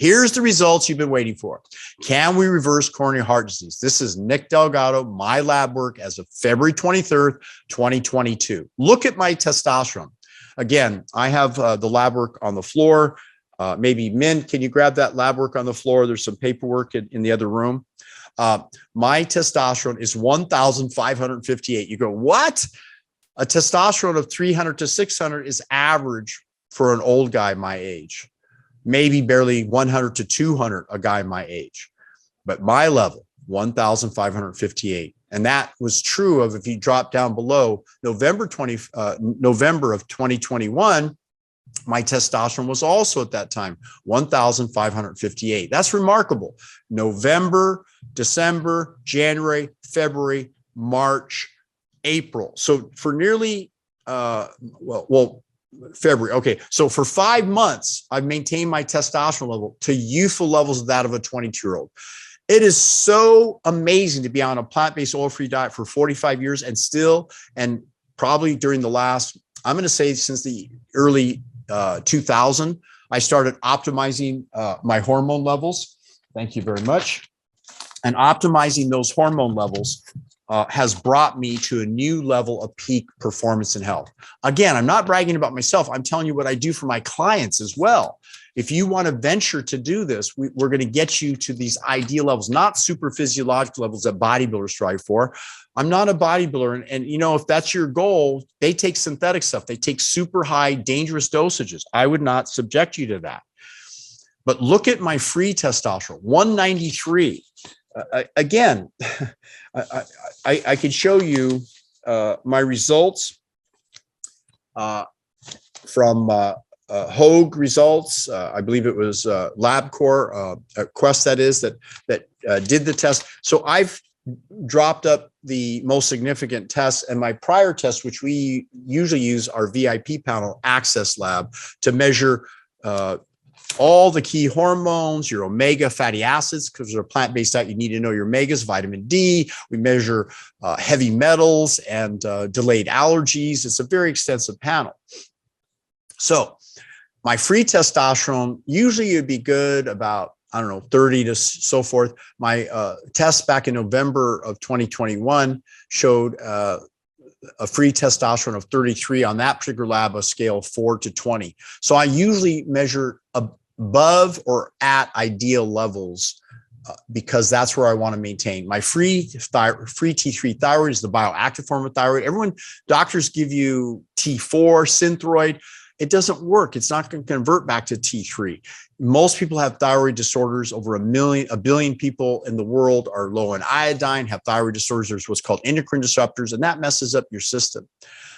Here's the results you've been waiting for. Can we reverse coronary heart disease? This is Nick Delgado, my lab work as of February 23rd, 2022. Look at my testosterone. Again, I have the lab work on the floor. Maybe Min, can you grab that lab work on the floor? There's some paperwork in the other room. My testosterone is 1,558. You go, what? A testosterone of 300 to 600 is average for an old guy my age. Maybe barely 100 to 200, a guy my age. But my level, 1,558. And that was true of if you drop down below November of 2021, my testosterone was also at that time 1,558. That's remarkable. November, December, January, February, March, April. So for nearly, February. Okay. So for 5 months, I've maintained my testosterone level to youthful levels of that of a 22-year-old. It is so amazing to be on a plant-based oil-free diet for 45 years and still, and probably during the last, I'm going to say since the early 2000, I started optimizing my hormone levels. Thank you very much. And optimizing those hormone levels has brought me to a new level of peak performance and health. Again, I'm not bragging about myself. I'm telling you what I do for my clients as well. If you want to venture to do this, we're going to get you to these ideal levels, not super physiological levels that bodybuilders strive for. I'm not a bodybuilder. And you know, if that's your goal, they take synthetic stuff. They take super high, dangerous dosages. I would not subject you to that. But look at my free testosterone, 193. Again, I could show you my results from Hogue results. I believe it was LabCorp, Quest that is, that did the test. So I've dropped up the most significant tests, and my prior tests, which we usually use our VIP panel Access Lab to measure all the key hormones, your omega fatty acids, because they're a plant-based diet, you need to know your omegas, vitamin D. We measure heavy metals and delayed allergies. It's a very extensive panel. So my free testosterone, usually it'd be good about, I don't know, 30 to so forth. My test back in November of 2021 showed a free testosterone of 33 on that particular lab, a scale of 4 to 20. So I usually measure above or at ideal levels because that's where I want to maintain. My free T3 thyroid is the bioactive form of thyroid. Doctors give you T4, Synthroid. It doesn't work. It's not going to convert back to T3. Most people have thyroid disorders. Over a billion people in the world are low in iodine, have thyroid disorders. There's what's called endocrine disruptors, and that messes up your system.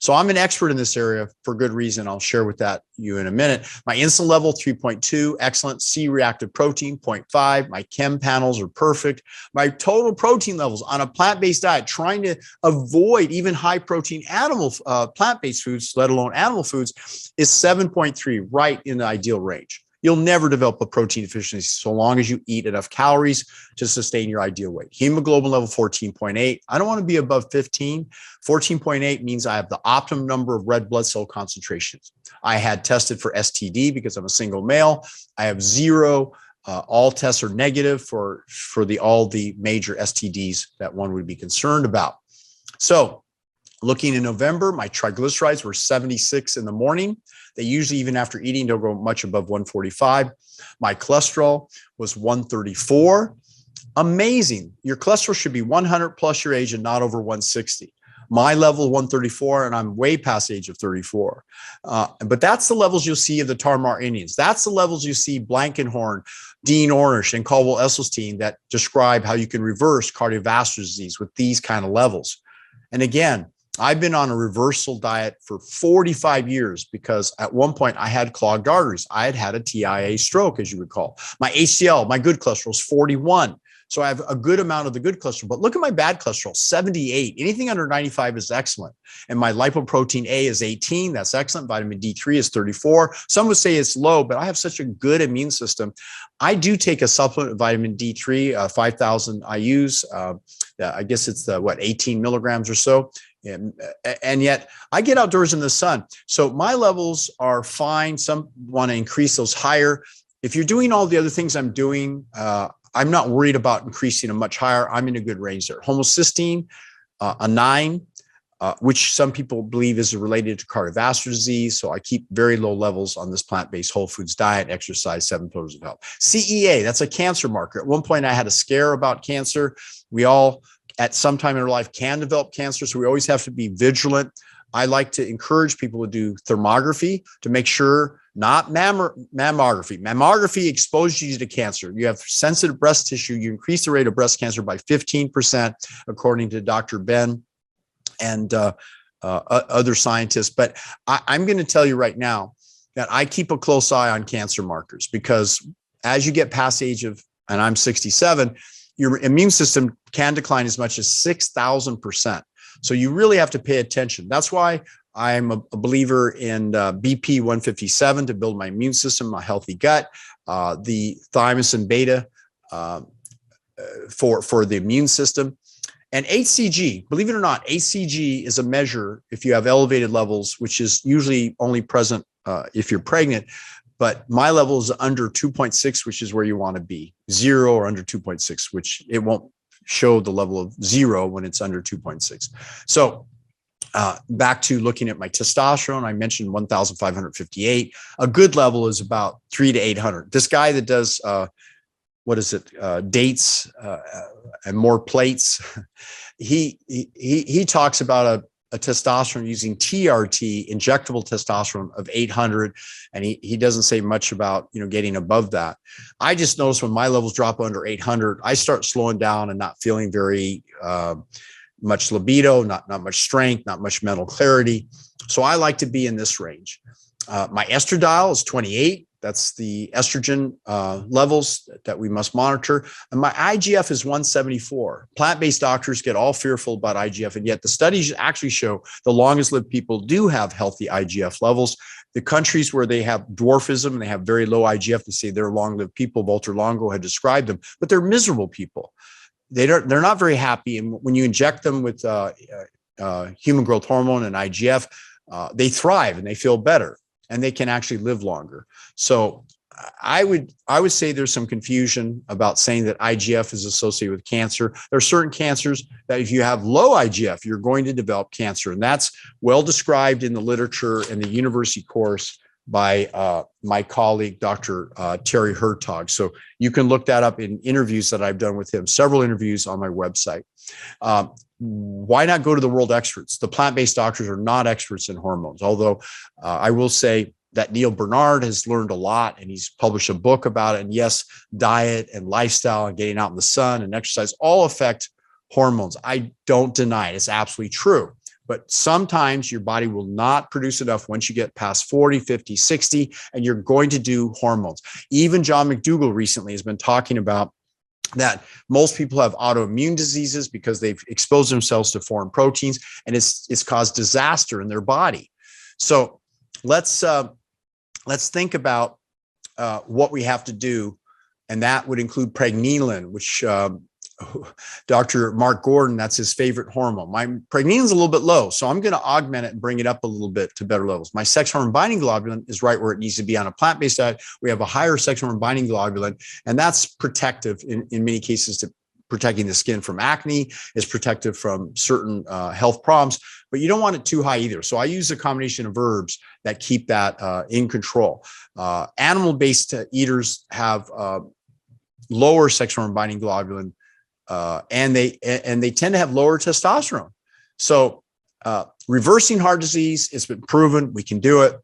So I'm an expert in this area for good reason. I'll share with you in a minute. My insulin level, 3.2, excellent. C-reactive protein, 0.5. My chem panels are perfect. My total protein levels on a plant-based diet, trying to avoid even high protein plant-based foods, let alone animal foods, is 7.3, right in the ideal range. You'll never develop a protein deficiency so long as you eat enough calories to sustain your ideal weight. Hemoglobin level 14.8. I don't want to be above 15. 14.8 means I have the optimum number of red blood cell concentrations. I had tested for STD because I'm a single male. I have 0. All tests are negative for all the major STDs that one would be concerned about. So looking in November, my triglycerides were 76 in the morning. They usually, even after eating, don't go much above 145. My cholesterol was 134. Amazing. Your cholesterol should be 100 plus your age and not over 160. My level 134, and I'm way past the age of 34. But that's the levels you'll see of the Tarahumara Indians. That's the levels you see Blankenhorn, Dean Ornish, and Caldwell Esselstyn that describe how you can reverse cardiovascular disease with these kind of levels. And again, I've been on a reversal diet for 45 years because at one point I had clogged arteries. I had a TIA stroke, as you recall. My HDL, my good cholesterol is 41. So I have a good amount of the good cholesterol, but look at my bad cholesterol, 78. Anything under 95 is excellent. And my lipoprotein A is 18. That's excellent. Vitamin D3 is 34. Some would say it's low, but I have such a good immune system. I do take a supplement of vitamin D3, 5,000 IUs. I guess it's 18 milligrams or so. And yet I get outdoors in the sun. So my levels are fine. Some want to increase those higher. If you're doing all the other things I'm doing, I'm not worried about increasing them much higher. I'm in a good range there. Homocysteine, a 9, which some people believe is related to cardiovascular disease. So I keep very low levels on this plant-based whole foods diet, exercise, 7 pillars of health. CEA, that's a cancer marker. At one point I had a scare about cancer. We all at some time in our life can develop cancer. So we always have to be vigilant. I like to encourage people to do thermography to make sure, not mammography. Mammography exposes you to cancer. You have sensitive breast tissue. You increase the rate of breast cancer by 15%, according to Dr. Ben and other scientists. But I'm going to tell you right now that I keep a close eye on cancer markers, because as you get past the age of, and I'm 67, your immune system can decline as much as 6,000%. So you really have to pay attention. That's why I'm a believer in BP 157 to build my immune system, my healthy gut, the thymosin beta for the immune system. And HCG, believe it or not, HCG is a measure if you have elevated levels, which is usually only present if you're pregnant. But my level is under 2.6, which is where you want to be. 0 or under 2.6, which it won't show the level of 0 when it's under 2.6. So back to looking at my testosterone, I mentioned 1,558. A good level is about 300 to 800. This guy that does, dates and more plates, he talks about a testosterone using TRT, injectable testosterone of 800. And he doesn't say much about, getting above that. I just notice when my levels drop under 800, I start slowing down and not feeling very much libido, not much strength, not much mental clarity. So I like to be in this range. My estradiol is 28. That's the estrogen levels that we must monitor. And my IGF is 174. Plant-based doctors get all fearful about IGF, and yet the studies actually show the longest lived people do have healthy IGF levels. The countries where they have dwarfism and they have very low IGF, they say they're long-lived people. Walter Longo had described them, but they're miserable people. They're not very happy. And when you inject them with human growth hormone and IGF, they thrive and they feel better, and they can actually live longer. So I would say there's some confusion about saying that IGF is associated with cancer. There are certain cancers that if you have low IGF, you're going to develop cancer. And that's well described in the literature and the university course by my colleague, Dr. Terry Hertog. So you can look that up in interviews that I've done with him, several interviews on my website. Why not go to the world experts? The plant-based doctors are not experts in hormones, although I will say that Neil Bernard has learned a lot, and he's published a book about it. And yes, diet and lifestyle and getting out in the sun and exercise all affect hormones. I don't deny it. It's absolutely true. But sometimes your body will not produce enough once you get past 40, 50, 60, and you're going to do hormones. Even John McDougall recently has been talking about that most people have autoimmune diseases because they've exposed themselves to foreign proteins, and it's caused disaster in their body. So let's think about what we have to do, and that would include pregnenolone, which Dr. Mark Gordon, that's his favorite hormone. My pregnenolone is a little bit low, so I'm going to augment it and bring it up a little bit to better levels. My sex hormone binding globulin is right where it needs to be on a plant-based diet. We have a higher sex hormone binding globulin, and that's protective in many cases to protecting the skin from acne, is protective from certain health problems, but you don't want it too high either. So I use a combination of herbs that keep that in control. Animal-based eaters have lower sex hormone binding globulin, and they tend to have lower testosterone. So reversing heart disease, it's been proven we can do it.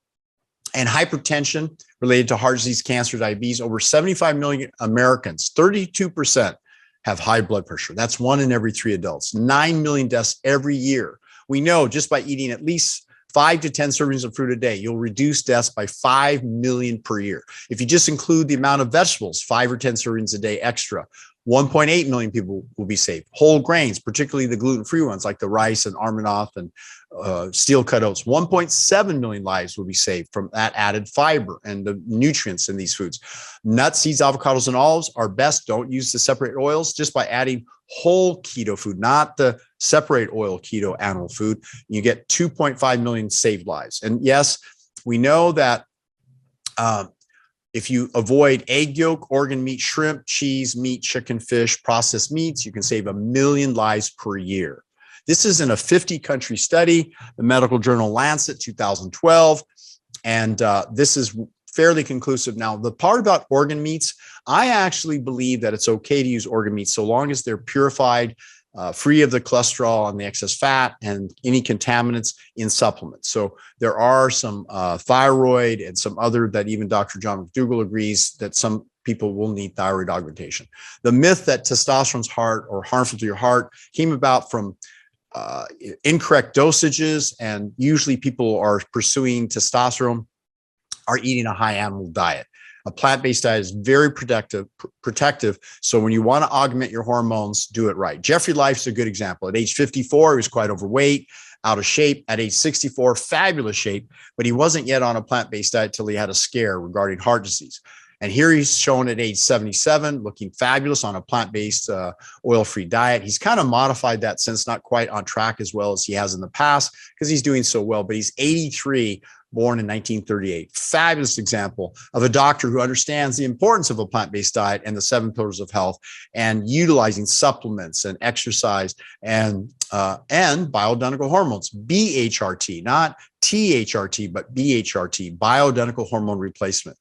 And hypertension related to heart disease, cancer, diabetes, over 75 million Americans, 32% have high blood pressure. That's 1 in every 3 adults, 9 million deaths every year. We know just by eating at least 5 to 10 servings of fruit a day, you'll reduce deaths by 5 million per year. If you just include the amount of vegetables, 5 or 10 servings a day extra, 1.8 million people will be saved. Whole grains, particularly the gluten-free ones like the rice and armanoth and steel-cut oats, 1.7 million lives will be saved from that added fiber and the nutrients in these foods. Nuts, seeds, avocados, and olives are best. Don't use the separate oils. Just by adding whole keto food, not the separate oil keto animal food, you get 2.5 million saved lives. And yes, we know that If you avoid egg yolk, organ meat, shrimp, cheese, meat, chicken, fish, processed meats, you can save 1 million lives per year. This is in a 50-country study, the medical journal Lancet, 2012. And this is fairly conclusive. Now, the part about organ meats, I actually believe that it's okay to use organ meats so long as they're purified, free of the cholesterol and the excess fat and any contaminants in supplements. So there are some thyroid and some other that even Dr. John McDougall agrees that some people will need thyroid augmentation. The myth that testosterone's harmful to your heart came about from incorrect dosages, and usually people are pursuing testosterone are eating a high animal diet. A plant-based diet is very protective. So when you want to augment your hormones, do it right. Jeffrey Life's a good example. At age 54, he was quite overweight, out of shape. At age 64, fabulous shape, but he wasn't yet on a plant-based diet till he had a scare regarding heart disease. And here he's shown at age 77, looking fabulous on a plant-based oil-free diet. He's kind of modified that since, not quite on track as well as he has in the past because he's doing so well, but he's 83, born in 1938. Fabulous example of a doctor who understands the importance of a plant-based diet and the 7 pillars of health, and utilizing supplements and exercise and bioidentical hormones, BHRT, not THRT, but BHRT, bioidentical hormone replacement.